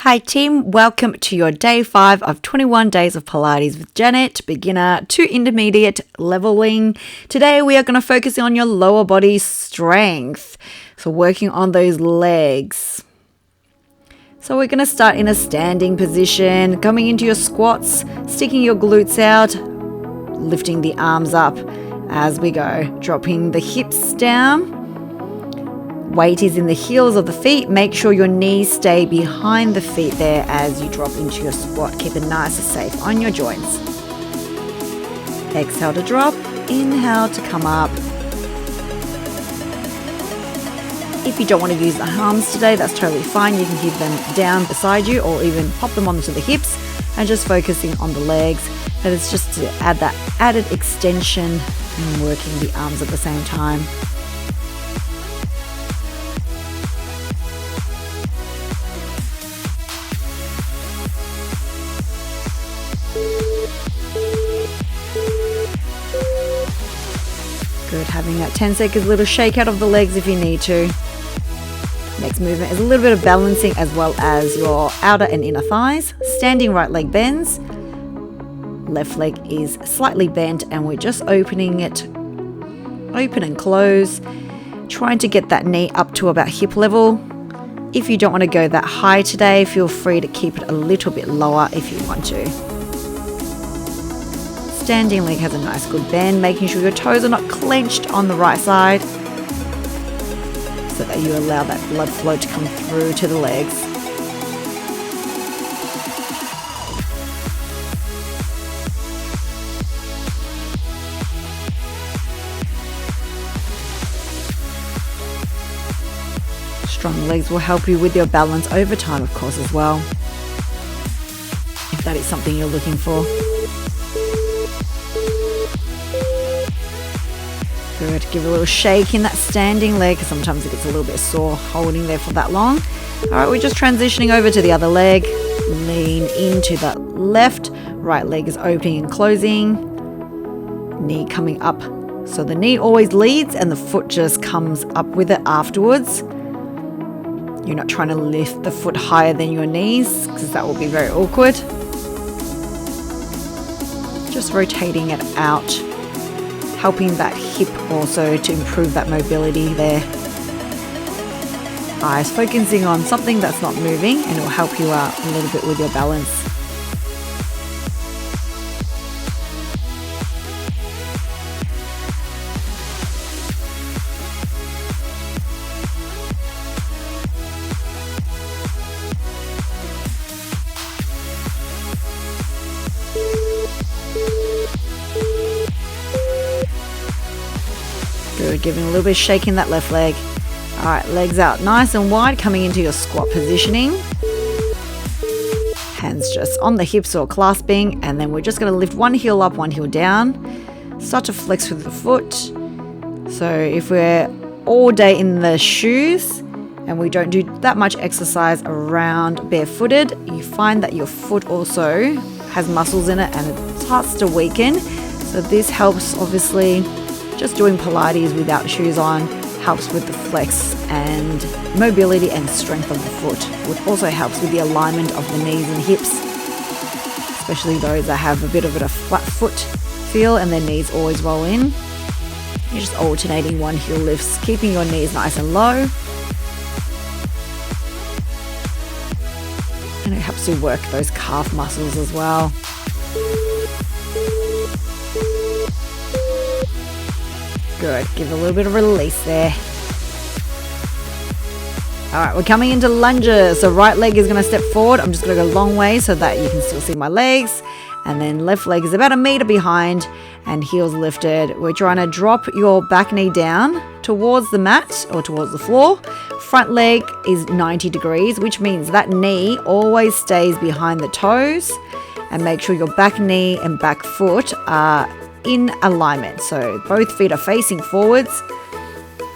Hi team, welcome to your day 5 of 21 days of Pilates with Janet, beginner to intermediate leveling. Today we are going to focus on your lower body strength, so working on those legs. So we're going to start in a standing position, coming into your squats, sticking your glutes out, lifting the arms up as we go, dropping the hips down. Weight is in the heels of the feet. Make sure your knees stay behind the feet there as you drop into your squat. Keep it nice and safe on your joints. Exhale to drop, inhale to come up. If you don't want to use the arms today, that's totally fine. You can keep them down beside you or even pop them onto the hips and just focusing on the legs. But it's just to add that added extension and working the arms at the same time. Good, having that 10 seconds little shake out of the legs if you need to. Next movement is a little bit of balancing as well as your outer and inner thighs. Standing right leg bends. Left leg is slightly bent and we're just opening it, open and close. Trying to get that knee up to about hip level. If you don't want to go that high today, feel free to keep it a little bit lower if you want to. Standing leg has a nice good bend, making sure your toes are not clenched on the right side so that you allow that blood flow to come through to the legs. Strong legs will help you with your balance over time, of course, as well, if that is something you're looking for. Good, give a little shake in that standing leg because sometimes it gets a little bit sore holding there for that long. All right, we're just transitioning over to the other leg. Lean into the left. Right leg is opening and closing. Knee coming up. So the knee always leads and the foot just comes up with it afterwards. You're not trying to lift the foot higher than your knees because that will be very awkward. Just rotating it out, helping that hip also to improve that mobility there. Eyes focusing on something that's not moving and it will help you out a little bit with your balance. Good, giving a little bit of shake in that left leg. All right, legs out nice and wide, coming into your squat positioning. Hands just on the hips or clasping, and then we're just going to lift one heel up, one heel down. Start to flex with the foot. So if we're all day in the shoes and we don't do that much exercise around barefooted, you find that your foot also has muscles in it and it starts to weaken. So this helps, obviously. Just doing Pilates without shoes on helps with the flex and mobility and strength of the foot. It also helps with the alignment of the knees and hips, especially those that have a bit of a flat foot feel and their knees always roll in. You're just alternating one heel lifts, keeping your knees nice and low. And it helps you work those calf muscles as well. Good, give a little bit of release there. All right, we're coming into lunges. So right leg is gonna step forward. I'm just gonna go a long way so that you can still see my legs. And then left leg is about 1 meter behind and heels lifted. We're trying to drop your back knee down towards the mat or towards the floor. Front leg is 90 degrees, which means that knee always stays behind the toes, and make sure your back knee and back foot are in alignment. So both feet are facing forwards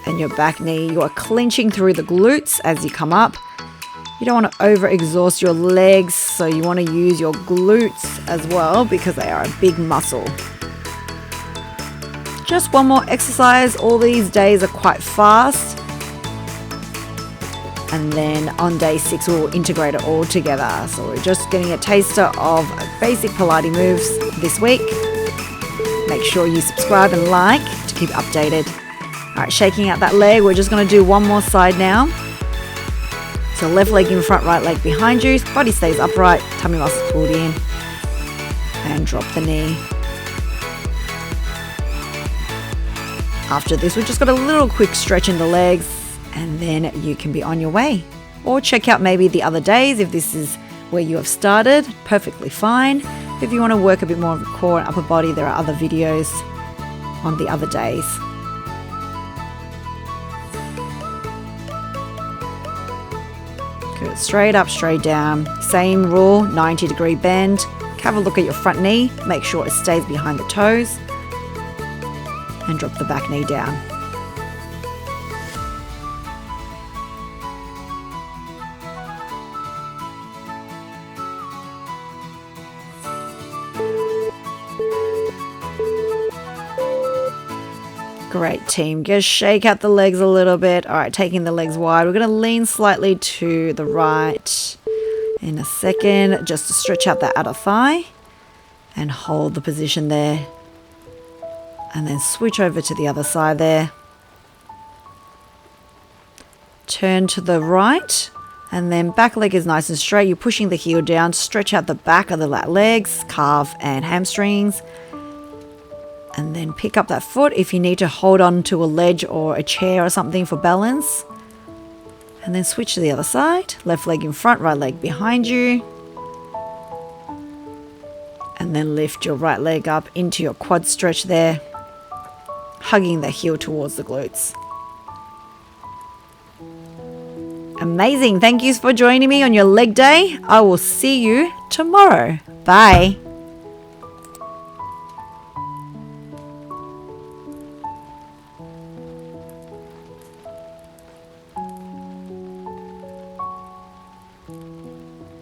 and your back knee, you are clenching through the glutes as you come up. You don't want to over exhaust your legs, so you want to use your glutes as well because they are a big muscle. Just one more exercise. All these days are quite fast And then on day 6, we'll integrate it all together. So we're just getting a taster of basic Pilates moves this week. Make sure you subscribe and like to keep updated. All right, shaking out that leg. We're just going to do one more side now. So left leg in front, right leg behind you. Body stays upright, tummy muscles pulled in. And drop the knee. After this, we've just got a little quick stretch in the legs, and then you can be on your way. Or check out maybe the other days if this is where you have started, perfectly fine. If you want to work a bit more of the core and upper body, there are other videos on the other days. Good, straight up, straight down. Same rule, 90-degree bend. Have a look at your front knee, make sure it stays behind the toes, and drop the back knee down. Great, team. Just shake out the legs a little bit. All right, taking the legs wide. We're going to lean slightly to the right in a second, just to stretch out that outer thigh and hold the position there. And then switch over to the other side there. Turn to the right, and then back leg is nice and straight. You're pushing the heel down, stretch out the back of the legs, calf and hamstrings. And then pick up that foot if you need to hold on to a ledge or a chair or something for balance. And then switch to the other side. Left leg in front, right leg behind you. And then lift your right leg up into your quad stretch there, hugging the heel towards the glutes. Amazing. Thank you for joining me on your leg day. I will see you tomorrow. Bye.